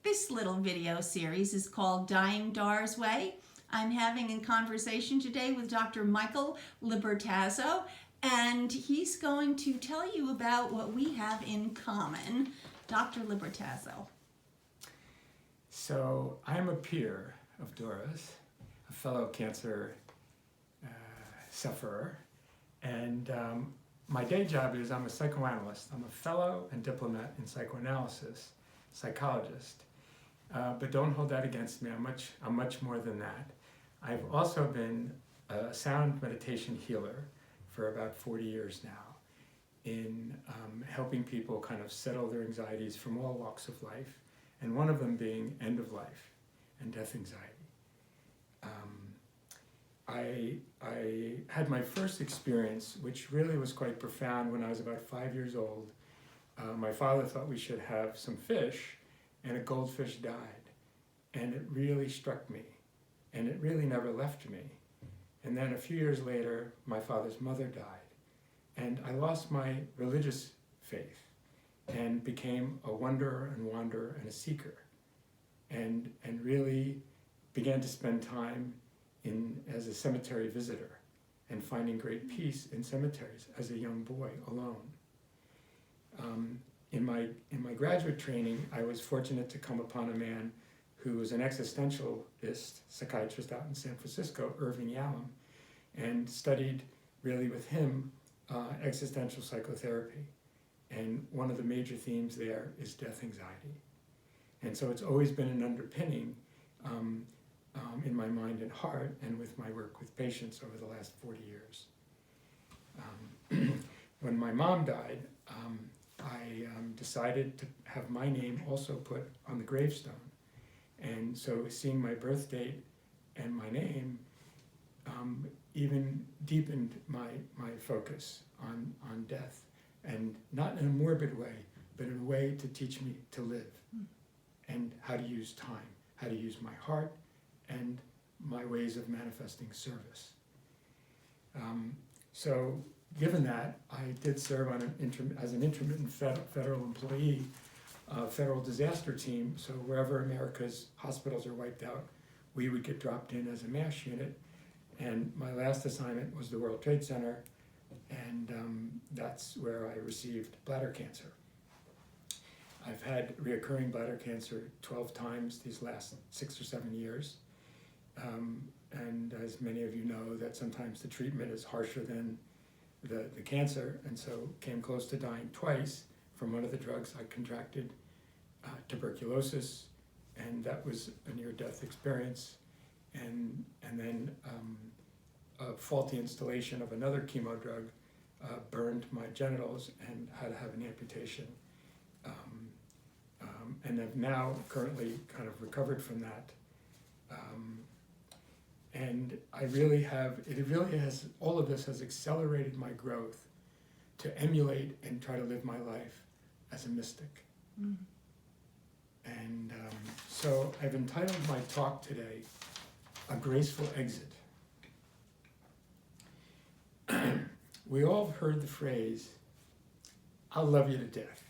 This little video series is called Dying Dor's Way. I'm having a conversation today with Dr. Michael Libertazzo, and he's going to tell you about what we have in common. Dr. Libertazzo. So I'm a peer of Dora's, a fellow cancer sufferer, and my day job is I'm a psychoanalyst. I'm a fellow and diplomat in psychoanalysis, psychologist. But don't hold that against me. I'm much more than that. I've also been a sound meditation healer for about 40 years now in helping people kind of settle their anxieties from all walks of life, and one of them being end of life and death anxiety. I had my first experience, which really was quite profound, when I was about 5 years old. My father thought we should have some fish, and a goldfish died. And it really struck me, and it really never left me. And then a few years later, my father's mother died, and I lost my religious faith and became a wanderer and a seeker, and really began to spend time as a cemetery visitor and finding great peace in cemeteries as a young boy alone. In my graduate training, I was fortunate to come upon a man who was an existentialist psychiatrist out in San Francisco, Irving Yalom, and studied really with him existential psychotherapy. And one of the major themes there is death anxiety. And so it's always been an underpinning in my mind and heart, and with my work with patients over the last 40 years. When my mom died, I decided to have my name also put on the gravestone. And so seeing my birth date and my name even deepened my focus on death, and not in a morbid way, but in a way to teach me to live and how to use time, how to use my heart and my ways of manifesting service. So given that, I did serve on as an intermittent federal employee, federal disaster team. So wherever America's hospitals are wiped out, we would get dropped in as a MASH unit. And my last assignment was the World Trade Center, and that's where I received bladder cancer. I've had reoccurring bladder cancer 12 times these last 6 or 7 years. And as many of you know, that sometimes the treatment is harsher than the cancer, and so came close to dying twice from one of the drugs. I contracted tuberculosis, and that was a near-death experience. And then a faulty installation of another chemo drug burned my genitals and had to have an amputation. And I've now currently kind of recovered from that. And all of this has accelerated my growth to emulate and try to live my life as a mystic. And so I've entitled my talk today, A Graceful Exit. We all have heard the phrase, "I'll love you to death."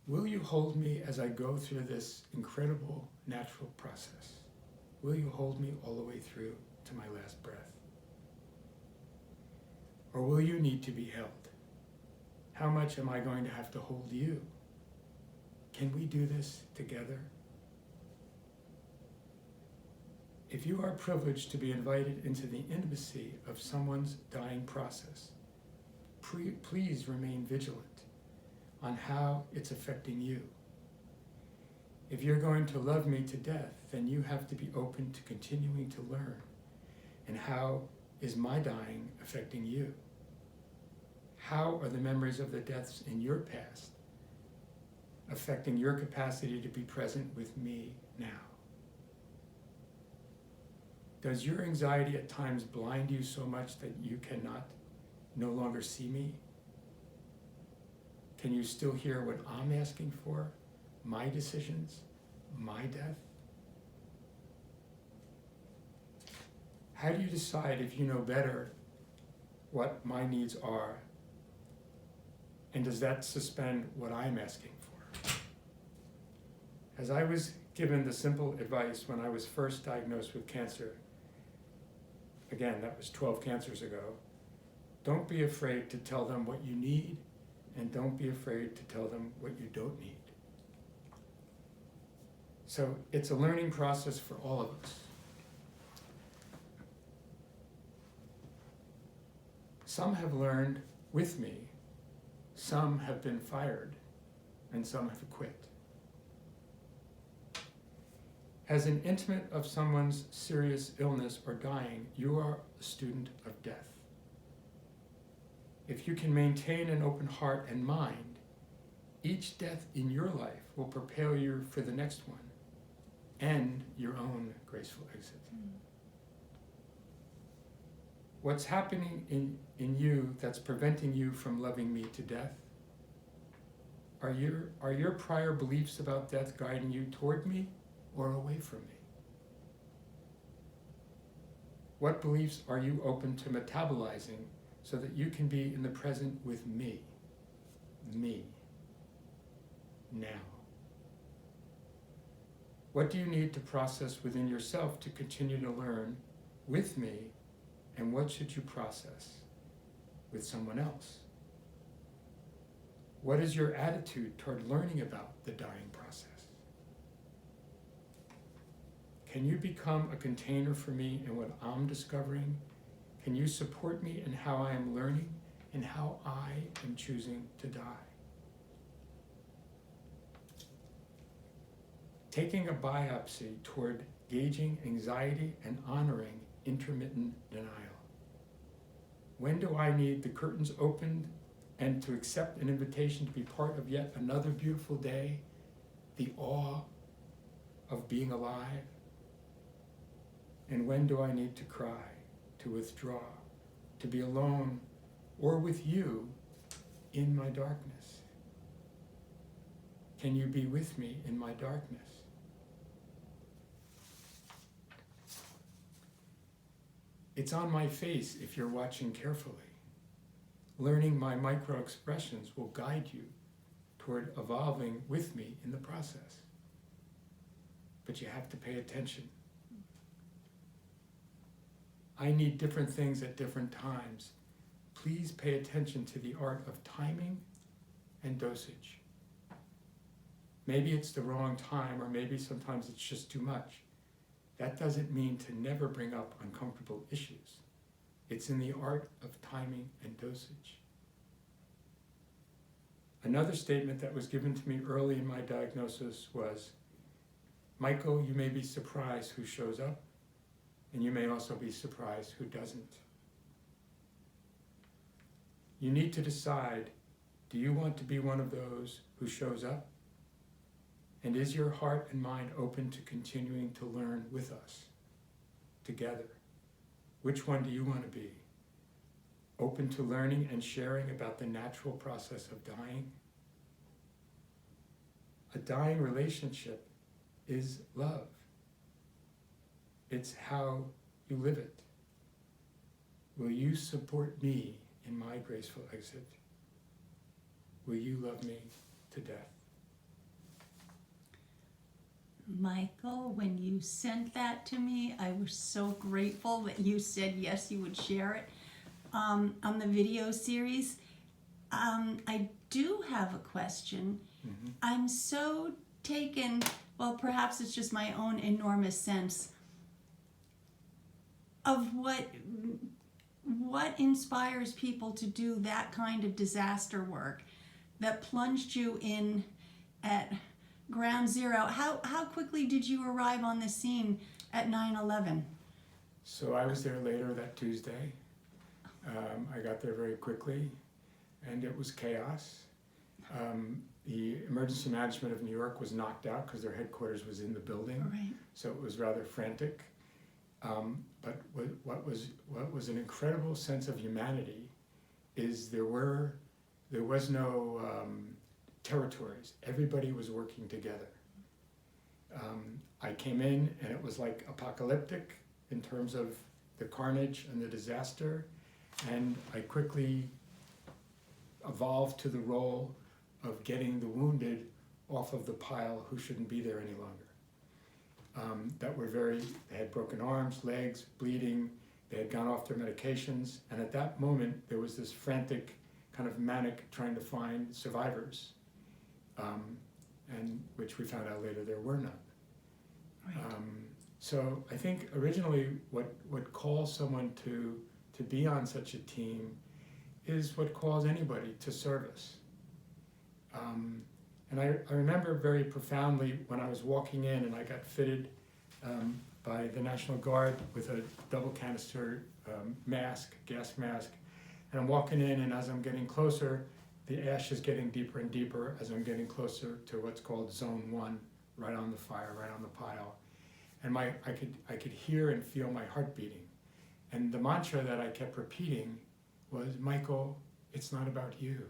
Will you hold me as I go through this incredible natural process? Will you hold me all the way through to my last breath? Or will you need to be held? How much am I going to have to hold you? Can we do this together? If you are privileged to be invited into the intimacy of someone's dying process, please remain vigilant on how it's affecting you. If you're going to love me to death, then you have to be open to continuing to learn. And how is my dying affecting you? How are the memories of the deaths in your past affecting your capacity to be present with me now? Does your anxiety at times blind you so much that you cannot no longer see me? Can you still hear what I'm asking for? My decisions, my death? How do you decide if you know better what my needs are? And does that suspend what I'm asking for? As I was given the simple advice when I was first diagnosed with cancer, again, that was 12 cancers ago, don't be afraid to tell them what you need, and don't be afraid to tell them what you don't need. So it's a learning process for all of us. Some have learned with me, some have been fired, and some have quit. As an intimate of someone's serious illness or dying, you are a student of death. If you can maintain an open heart and mind, each death in your life will prepare you for the next one and your own graceful exit. What's happening in you that's preventing you from loving me to death? Are your prior beliefs about death guiding you toward me or away from me? What beliefs are you open to metabolizing so that you can be in the present with me, now? What do you need to process within yourself to continue to learn with me, and what should you process with someone else? What is your attitude toward learning about the dying process? Can you become a container for me in what I'm discovering? Can you support me in how I am learning and how I am choosing to die? Taking a biopsy toward gauging anxiety and honoring intermittent denial. When do I need the curtains opened and to accept an invitation to be part of yet another beautiful day? The awe of being alive? And when do I need to cry, to withdraw, to be alone, or with you in my darkness? Can you be with me in my darkness? It's on my face if you're watching carefully. Learning my micro-expressions will guide you toward evolving with me in the process. But you have to pay attention. I need different things at different times. Please pay attention to the art of timing and dosage. Maybe it's the wrong time, or maybe sometimes it's just too much. That doesn't mean to never bring up uncomfortable issues. It's in the art of timing and dosage. Another statement that was given to me early in my diagnosis was, Michael, you may be surprised who shows up, and you may also be surprised who doesn't. You need to decide, do you want to be one of those who shows up? And is your heart and mind open to continuing to learn with us, together? Which one do you want to be? Open to learning and sharing about the natural process of dying? A dying relationship is love. It's how you live it. Will you support me in my graceful exit? Will you love me to death? Michael, when you sent that to me, I was so grateful that you said yes, you would share it on the video series. I do have a question. Mm-hmm. I'm so taken, well, perhaps it's just my own enormous sense of what inspires people to do that kind of disaster work that plunged you in at ground zero. How quickly did you arrive on the scene at 9/11? So I was there later that Tuesday. I got there very quickly, and it was chaos. The emergency management of New York was knocked out because their headquarters was in the building, Right. so it was rather frantic. But what was an incredible sense of humanity is there was no territories. Everybody was working together. I came in and it was like apocalyptic in terms of the carnage and the disaster, and I quickly evolved to the role of getting the wounded off of the pile who shouldn't be there any longer. They had broken arms, legs, bleeding, they had gone off their medications, and at that moment there was this frantic kind of manic trying to find survivors, and which we found out later there were none. Right. So I think originally what calls someone to be on such a team is what calls anybody to service. And I remember very profoundly when I was walking in and I got fitted by the National Guard with a double canister mask, gas mask, and I'm walking in, and as I'm getting closer, the ash is getting deeper and deeper as I'm getting closer to what's called Zone 1, right on the fire, right on the pile. And I could hear and feel my heart beating. And the mantra that I kept repeating was, Michael, it's not about you,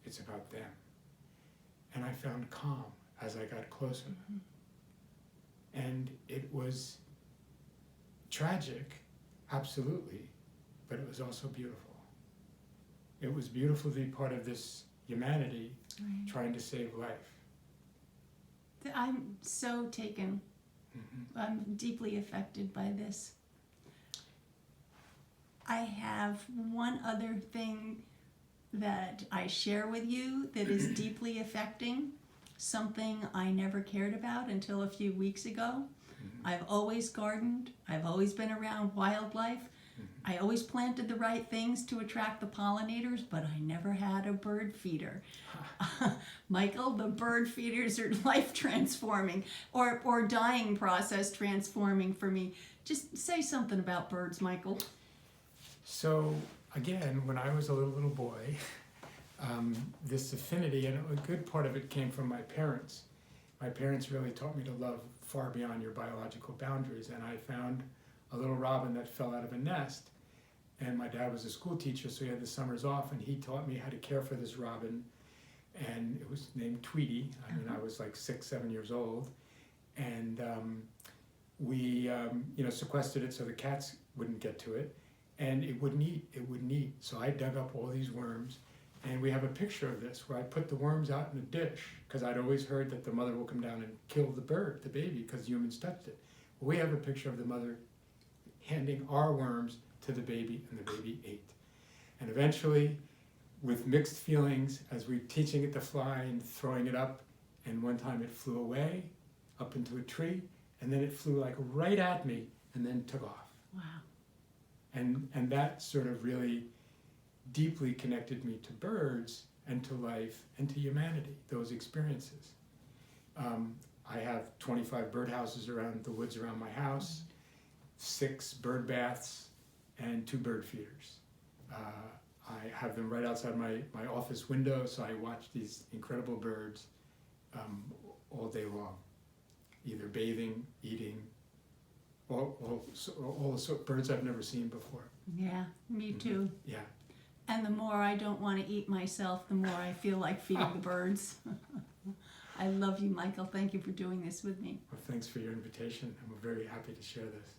it's about them. And I found calm as I got closer. Mm-hmm. And it was tragic, absolutely, but it was also beautiful. It was beautiful to be part of this humanity trying to save life. I'm so taken. Mm-hmm. I'm deeply affected by this. I have one other thing that I share with you that is deeply affecting, something I never cared about until a few weeks ago. Mm-hmm. I've always gardened. I've always been around wildlife. Mm-hmm. I always planted the right things to attract the pollinators, but I never had a bird feeder. Michael, the bird feeders are life transforming or dying process transforming for me. Just say something about birds, Michael. So again, when I was a little boy, this affinity, and a good part of it came from my parents. My parents really taught me to love far beyond your biological boundaries, and I found a little robin that fell out of a nest, and my dad was a school teacher, so he had the summers off, and he taught me how to care for this robin, and it was named Tweety. I mean, I was like 6, 7 years old, and we sequestered it so the cats wouldn't get to it, and it wouldn't eat. So I dug up all these worms, and we have a picture of this where I put the worms out in a dish, because I'd always heard that the mother will come down and kill the bird, the baby, because humans touched it. Well, we have a picture of the mother handing our worms to the baby, and the baby ate. And eventually, with mixed feelings, as we were teaching it to fly and throwing it up, and one time it flew away, up into a tree, and then it flew like right at me, and then took off. Wow. And that sort of really deeply connected me to birds and to life and to humanity, those experiences. I have 25 birdhouses around the woods around my house, 6 bird baths, and 2 bird feeders. I have them right outside my office window, so I watch these incredible birds all day long, either bathing, eating, all the birds I've never seen before. Yeah, me too. Yeah. And the more I don't want to eat myself, the more I feel like feeding the birds. I love you, Michael. Thank you for doing this with me. Well, thanks for your invitation. I'm very happy to share this.